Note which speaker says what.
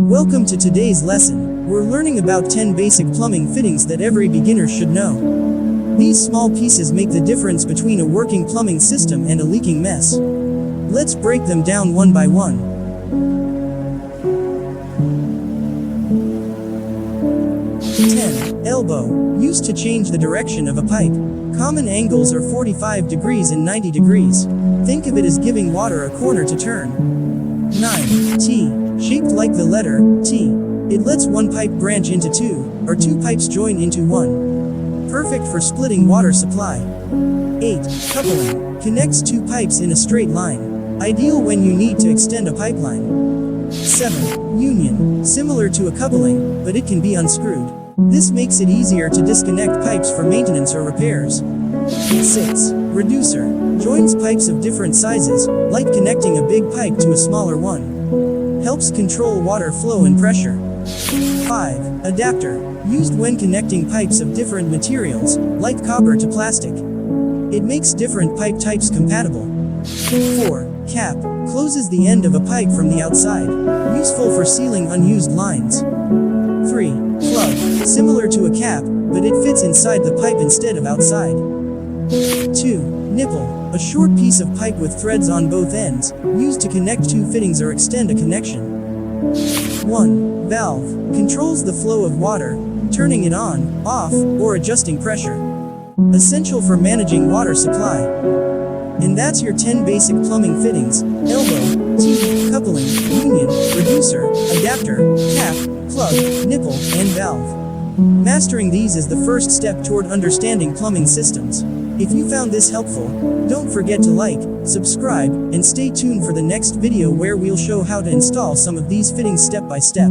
Speaker 1: Welcome to today's lesson. We're learning about 10 basic plumbing fittings that every beginner should know. These small pieces make the difference between a working plumbing system and a leaking mess. Let's break them down one by one. 10. Elbow. Used to change the direction of a pipe. Common angles are 45 degrees and 90 degrees. Think of it as giving water a corner to turn. 9. T. Shaped like the letter T. It lets one pipe branch into two, or two pipes join into one. Perfect for splitting water supply. 8. Coupling. Connects two pipes in a straight line. Ideal when you need to extend a pipeline. 7. Union. Similar to a coupling, but it can be unscrewed. This makes it easier to disconnect pipes for maintenance or repairs. 6. Reducer. Joins pipes of different sizes, like connecting a big pipe to a smaller one. Helps control water flow and pressure. 5. Adapter. Used when connecting pipes of different materials, like copper to plastic. It makes different pipe types compatible. 4. Cap. Closes the end of a pipe from the outside. Useful for sealing unused lines. 3. Plug. Similar to a cap, but it fits inside the pipe instead of outside. 2. Nipple. A short piece of pipe with threads on both ends, used to connect two fittings or extend a connection. 1. Valve. Controls the flow of water, turning it on, off, or adjusting pressure. Essential for managing water supply. And that's your 10 basic plumbing fittings: elbow, T, coupling, union, reducer, adapter, cap, plug, nipple, and valve. Mastering these is the first step toward understanding plumbing systems. If you found this helpful, don't forget to like, subscribe, and stay tuned for the next video where we'll show how to install some of these fittings step by step.